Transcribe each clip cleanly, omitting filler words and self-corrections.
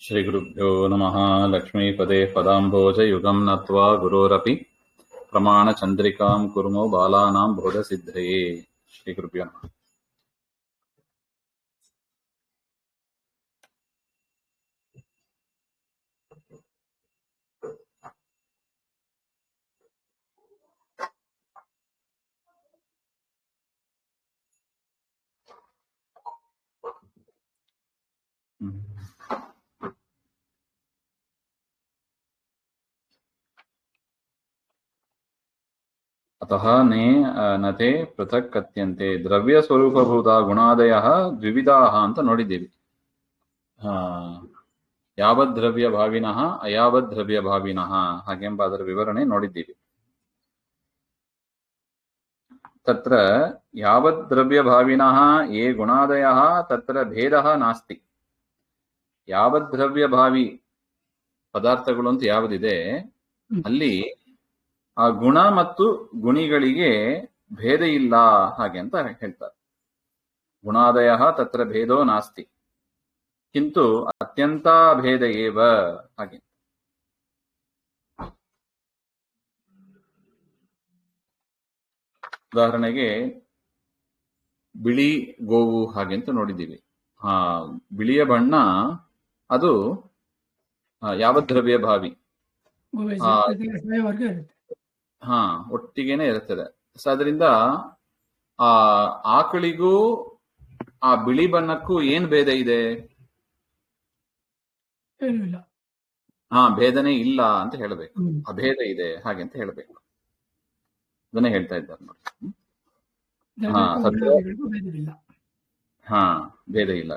श्रीगुरुभ्यो नमः। लक्ष्मीपदे पदाम्भोजयुगं नत्वा गुरोरपि प्रमाणचन्द्रिकां कुर्मो बालानां बोधसिद्धये। श्रीगुरुभ्यो नमः। अतः नते पृथक् कथ्यन्ते द्रव्यस्वरूपभूता गुणादयः द्विविधाः ಅಂತ ನೋಡಿದ್ದೀವಿ. ಯಾವದ್ದ್ರವ್ಯಭಾವಿನಃ ಅಯಾವದ್ದ್ರವ್ಯಭಾವಿನಃ ಹಾಗೆಂಬ ಅದರ ವಿವರಣೆ ನೋಡಿದ್ದೀವಿ. ತತ್ರ ಯಾವದ್ದ್ರವ್ಯಭಾವಿನಃ ಯೇ ಗುಣಾದಯಃ ತತ್ರ ಭೇದಃ ನಾಸ್ತಿ. ಯಾವದ್ದ್ರವ್ಯಭಾವಿ ಪದಾರ್ಥಗಳು ಅಂತ ಯಾವುದಿದೆ ಅಲ್ಲಿ ಆ ಗುಣ ಮತ್ತು ಗುಣಿಗಳಿಗೆ ಭೇದ ಇಲ್ಲ ಹಾಗೆ ಅಂತ ಹೇಳ್ತಾರೆ. ಗುಣಾದಯ ತತ್ರ ಭೇದೋ ನಾಸ್ತಿ ಕಿಂತು ಅತ್ಯಂತ ಭೇದ ಏವ ಹಾಗೆ. ಉದಾಹರಣೆಗೆ ಬಿಳಿ ಗೋವು ಹಾಗೆ ಅಂತ ನೋಡಿದ್ದೀವಿ. ಬಿಳಿಯ ಬಣ್ಣ ಅದು ಯಾವದ್ದ್ರವ್ಯ ಭಾವಿ, ಒಟ್ಟಿಗೆನೆ ಇರುತ್ತದೆ. ಸೊ ಅದರಿಂದ ಆ ಆಕಳಿಗೂ ಆ ಬಿಳಿ ಬಣ್ಣಕ್ಕೂ ಏನ್ ಭೇದ ಇದೆ? ಭೇದನೆ ಇಲ್ಲ ಅಂತ ಹೇಳಬೇಕು. ಅಭೇದ ಇದೆ ಹಾಗೆ ಅಂತ ಹೇಳಬೇಕು. ಅದನ್ನೇ ಹೇಳ್ತಾ ಇದ್ದಾರೆ ನೋಡಿ. ಭೇದ ಇಲ್ಲ,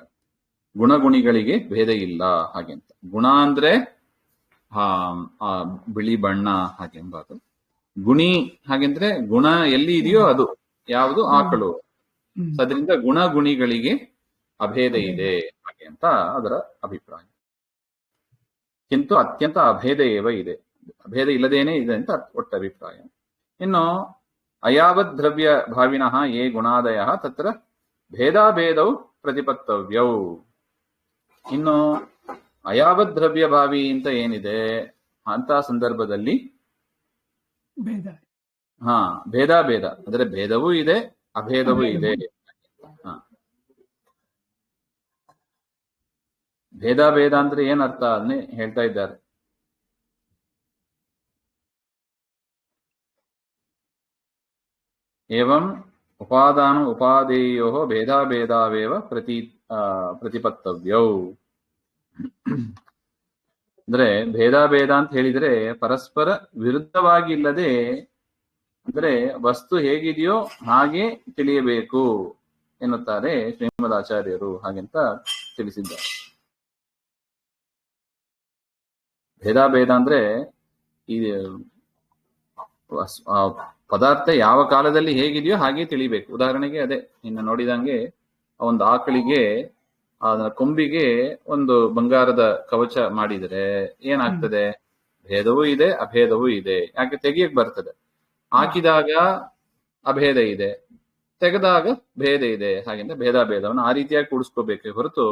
ಗುಣಗುಣಿಗಳಿಗೆ ಭೇದ ಇಲ್ಲ ಹಾಗೆ ಅಂತ. ಗುಣ ಅಂದ್ರೆ ಬಿಳಿ ಬಣ್ಣ ಹಾಗೆಂಬುದು. ಗುಣಿ ಹಾಗೆಂದ್ರೆ ಗುಣ ಎಲ್ಲಿ ಇದೆಯೋ ಅದು ಯಾವುದು? ಆಕಳು. ಅದರಿಂದ ಗುಣ ಗುಣಿಗಳಿಗೆ ಅಭೇದ ಇದೆ ಹಾಗೆ ಅಂತ ಅದರ ಅಭಿಪ್ರಾಯ. ಕಿಂತು ಅತ್ಯಂತ ಅಭೇದ ಏವ ಇದೆ, ಅಭೇದ ಇಲ್ಲದೇನೆ ಇದೆ ಅಂತ ಒಟ್ಟ ಅಭಿಪ್ರಾಯ. ಇನ್ನು ಅಯಾವದ್ ದ್ರವ್ಯ ಭಾವಿನಃ ಯೇ ಗುಣಾದಯ ತತ್ರ ಭೇದಾಭೇದವು ಪ್ರತಿಪತ್ತವ್ಯೌ. ಇನ್ನು ಅಯಾವದ್ ದ್ರವ್ಯ ಭಾವಿ ಅಂತ ಏನಿದೆ ಅಂತ ಸಂದರ್ಭದಲ್ಲಿ ಭೇದಾಭೇದ ಅಂದ್ರೆ ಭೇದವೂ ಇದೆ ಅಭೇದವೂ ಇದೆ. ಭೇದಾಭೇದ ಅಂದ್ರೆ ಏನರ್ಥ ಅದನ್ನೇ ಹೇಳ್ತಾ ಇದ್ದಾರೆ. ಏವಂ ಉಪಾದಾನ ಉಪಾದೇಯೋ ಭೇದಾಭೇದಾವೇವ ಪ್ರತಿಪತ್ತವ್ಯೌ. ಅಂದ್ರೆ ಭೇದಾಭೇದ ಅಂತ ಹೇಳಿದ್ರೆ ಪರಸ್ಪರ ವಿರುದ್ಧವಾಗಿ ಇಲ್ಲದೆ, ಅಂದ್ರೆ ವಸ್ತು ಹೇಗಿದೆಯೋ ಹಾಗೆ ತಿಳಿಯಬೇಕು ಎನ್ನುತ್ತಾರೆ ಶ್ರೀಮದ್ ಆಚಾರ್ಯರು ಹಾಗೆಂತ ತಿಳಿಸಿದ್ದಾರೆ. ಭೇದಾಭೇದ ಅಂದ್ರೆ ಈ ಪದಾರ್ಥ ಯಾವ ಕಾಲದಲ್ಲಿ ಹೇಗಿದೆಯೋ ಹಾಗೆ ತಿಳಿಬೇಕು. ಉದಾಹರಣೆಗೆ ಅದೇ ಇನ್ನು ನೋಡಿದಂಗೆ ಒಂದು ಆಕಳಿಗೆ ಕೊಂಬಿಗೆ ಒಂದು ಬಂಗಾರದ ಕವಚ ಮಾಡಿದರೆ ಏನಾಗ್ತದೆ? ಭೇದವೂ ಇದೆ ಅಭೇದವೂ ಇದೆ. ಯಾಕೆ? ತೆಗಿಯಕ್ ಬರ್ತದೆ. ಹಾಕಿದಾಗ ಅಭೇದ ಇದೆ, ತೆಗೆದಾಗ ಭೇದ ಇದೆ. ಹಾಗೆಂತ ಭೇದಾಭೇದವನ್ನು ಆ ರೀತಿಯಾಗಿ ಕೂಡಿಸ್ಕೋಬೇಕೆ ಹೊರತು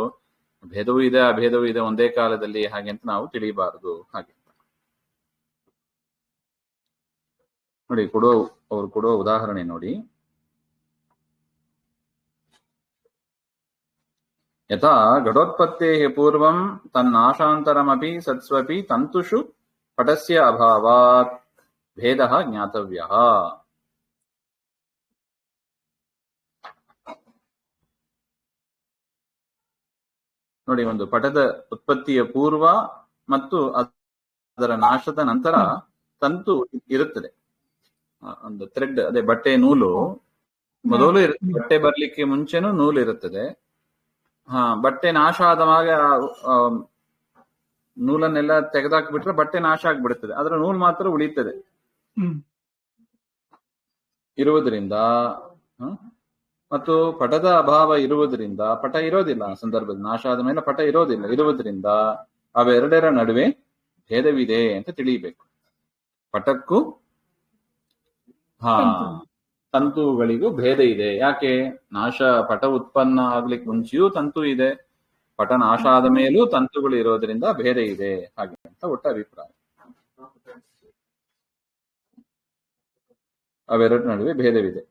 ಭೇದವೂ ಇದೆ ಅಭೇದವೂ ಇದೆ ಒಂದೇ ಕಾಲದಲ್ಲಿ ಹಾಗೆ ಅಂತ ನಾವು ತಿಳಿಯಬಾರದು. ಹಾಗೆ ನೋಡಿ ಅವ್ರು ಕೊಡೋ ಉದಾಹರಣೆ ನೋಡಿ. ಯಥಾ ಘಟೋತ್ಪತ್ತೇಃ ಪೂರ್ವಂ ತನ್ನಾಶಾಂತರಮಪಿ ಸತ್ಸ್ವಪಿ ತಂತುಷು ಪಟಸ್ಯ ಅಭಾವಾತ್ ಭೇದಃ ಜ್ಞಾತವ್ಯಃ. ನೋಡಿ, ಒಂದು ಪಟದ ಉತ್ಪತ್ತಿಯ ಪೂರ್ವ ಮತ್ತು ಅದರ ನಾಶದ ನಂತರ ತಂತು ಇರುತ್ತದೆ. ಒಂದು ಥ್ರೆಡ್, ಅದೇ ಬಟ್ಟೆ ನೂಲು ಮೊದಲು ಇರುತ್ತೆ. ಬಟ್ಟೆ ಬರ್ಲಿಕ್ಕೆ ಮುಂಚೆನೂ ನೂಲು ಇರುತ್ತದೆ. ಬಟ್ಟೆ ನಾಶ ಆದವಾಗ ನೂಲನ್ನೆಲ್ಲ ತೆಗೆದಾಕ್ಬಿಟ್ರೆ ಬಟ್ಟೆ ನಾಶ ಆಗ್ಬಿಡುತ್ತದೆ. ಅದರ ನೂಲು ಮಾತ್ರ ಉಳಿಯುತ್ತದೆ ಇರುವುದರಿಂದ. ಮತ್ತು ಪಟದ ಅಭಾವ ಇರುವುದರಿಂದ ಪಟ ಇರೋದಿಲ್ಲ ಆ ಸಂದರ್ಭದಲ್ಲಿ. ನಾಶ ಆದ ಮೇಲೆ ಪಟ ಇರುವುದರಿಂದ ಅವೆರಡರ ನಡುವೆ ಭೇದವಿದೆ ಅಂತ ತಿಳಿಯಬೇಕು. ಪಟಕ್ಕೂ ತಂತುಗಳಿಗೂ ಭೇದ ಇದೆ. ಯಾಕೆ? ಪಟ ಉತ್ಪನ್ನ ಆಗ್ಲಿಕ್ಕೆ ಮುಂಚೆಯೂ ತಂತು ಇದೆ, ಪಟನಾಶ ಆದ ಮೇಲೂ ತಂತುಗಳು ಇರೋದ್ರಿಂದ ಭೇದ ಇದೆ ಹಾಗೆ ಅಂತ ಒಟ್ಟು ಅಭಿಪ್ರಾಯ. ಅವೆರಡು ನಡುವೆ ಭೇದವಿದೆ.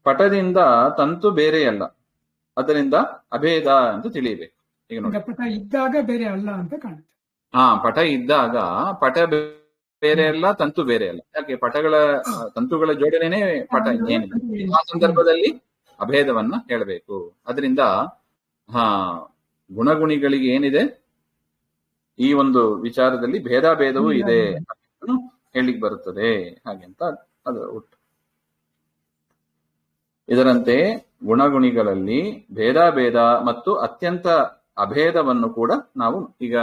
ಪಟದಿಂದ ತಂತು ಬೇರೆಯಲ್ಲ, ಅದರಿಂದ ಅಭೇದ ಅಂತ ತಿಳಿಯಬೇಕು. ಈಗ ನೋಡಿ, ಪಟ ಇದ್ದಾಗ ಬೇರೆ ಅಲ್ಲ ಅಂತ ಕಾಣುತ್ತೆ. ಪಟ ಇದ್ದಾಗ ಪಟ ಬೇರೆ ಅಲ್ಲ, ತಂತು ಬೇರೆ ಅಲ್ಲ. ಯಾಕೆ? ಪಟಗಳ ತಂತುಗಳ ಜೋಡಣೆನೇ ಪಟ ಏನಿದೆ, ಆ ಸಂದರ್ಭದಲ್ಲಿ ಅಭೇದವನ್ನ ಹೇಳಬೇಕು. ಅದರಿಂದ ಗುಣಗುಣಿಗಳಿಗೆ ಏನಿದೆ, ಈ ಒಂದು ವಿಚಾರದಲ್ಲಿ ಭೇದಾಭೇದವೂ ಇದೆ ಹೇಳಿಕ್ ಬರುತ್ತದೆ ಹಾಗೆ ಅಂತ ಅದು ಒಟ್ಟು. ಇದರಂತೆ ಗುಣಗುಣಿಗಳಲ್ಲಿ ಭೇದಾಭೇದ ಮತ್ತು ಅತ್ಯಂತ ಅಭೇದವನ್ನು ಕೂಡ ನಾವು ಈಗ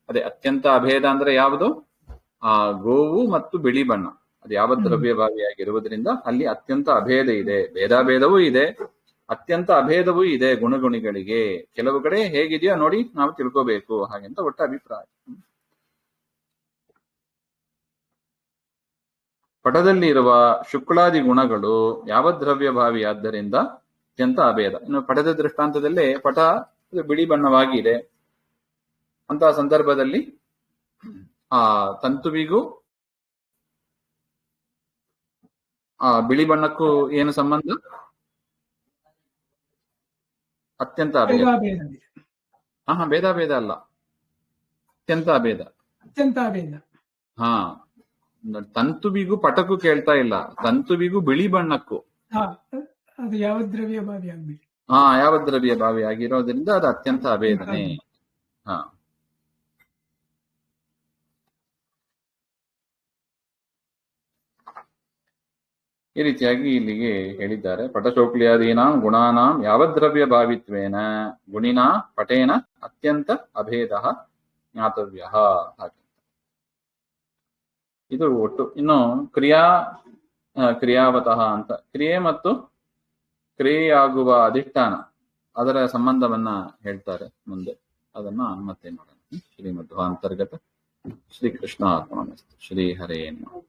ಅದೇ ಅತ್ಯಂತ ಅಭೇದ ಅಂದ್ರೆ ಯಾವುದು? ಗೋವು ಮತ್ತು ಬಿಳಿ ಬಣ್ಣ ಅದು ಯಾವ ದ್ರವ್ಯಭಾವಿಯಾಗಿರುವುದರಿಂದ ಅಲ್ಲಿ ಅತ್ಯಂತ ಅಭೇದ ಇದೆ, ಭೇದಾಭೇದವೂ ಇದೆ, ಅತ್ಯಂತ ಅಭೇದವೂ ಇದೆ ಗುಣಗುಣಿಗಳಿಗೆ. ಕೆಲವು ಕಡೆ ಹೇಗಿದೆಯೋ ನೋಡಿ ನಾವು ತಿಳ್ಕೋಬೇಕು ಹಾಗೆಂತ ಒಟ್ಟು ಅಭಿಪ್ರಾಯ. ಪಟದಲ್ಲಿ ಇರುವ ಶುಕ್ಲಾದಿ ಗುಣಗಳು ಯಾವ ದ್ರವ್ಯಭಾವಿಯಾದ್ದರಿಂದ ಅತ್ಯಂತ ಅಭೇದ. ಇನ್ನು ಪಟದ ದೃಷ್ಟಾಂತದಲ್ಲೇ ಪಟ ಬಿಳಿ ಬಣ್ಣವಾಗಿ ಇದೆ, ಅಂತಹ ಸಂದರ್ಭದಲ್ಲಿ ಆ ತಂತುವಿಗೂ ಆ ಬಿಳಿ ಬಣ್ಣಕ್ಕೂ ಏನು ಸಂಬಂಧ? ಅತ್ಯಂತ ಅಭೇದ. ಭೇದಾಭೇದ ಅಲ್ಲ, ಅತ್ಯಂತ ಅಭೇದ. ಅತ್ಯಂತ ಅಭೇದ. ತಂತುವಿಗೂ ಪಟಕ್ಕೂ ಕೇಳ್ತಾ ಇಲ್ಲ, ತಂತುವಿಗೂ ಬಿಳಿ ಬಣ್ಣಕ್ಕೂ ಅದು ಯಾವ ದ್ರವ್ಯ ಭಾವಿ ಆಗ್ಬೇಕು. ಯಾವ ದ್ರವ್ಯ ಭಾವಿ ಆಗಿರೋದ್ರಿಂದ ಅದು ಅತ್ಯಂತ ಅಭೇದನೆ. ಈ ರೀತಿಯಾಗಿ ಇಲ್ಲಿಗೆ ಹೇಳಿದ್ದಾರೆ. ಪಟಶೋಕ್ಲಿಯಾದೀನಾಂ ಗುಣಾನಾಂ ಯಾವದ್ರವ್ಯ ಭಾವಿತ್ವೇನ ಗುಣಿನಾ ಪಟೇನ ಅತ್ಯಂತ ಅಭೇದ ಜ್ಞಾತವ್ಯ ಹಾಗೆ. ಇದು ಒಟ್ಟು. ಇನ್ನು ಕ್ರಿಯಾವತಃ ಅಂತ ಕ್ರಿಯೆ ಮತ್ತು ಕ್ರಿಯೆಯಾಗುವ ಅಧಿಷ್ಠಾನ ಅದರ ಸಂಬಂಧವನ್ನ ಹೇಳ್ತಾರೆ ಮುಂದೆ. ಅದನ್ನ ಮತ್ತೆ ನೋಡೋಣ. ಶ್ರೀಮಧ್ವಾಂತರ್ಗತ ಶ್ರೀಕೃಷ್ಣ ಅರ್ಪಣಮಸ್ತು. ಶ್ರೀ ಹರೇ ನಮಃ.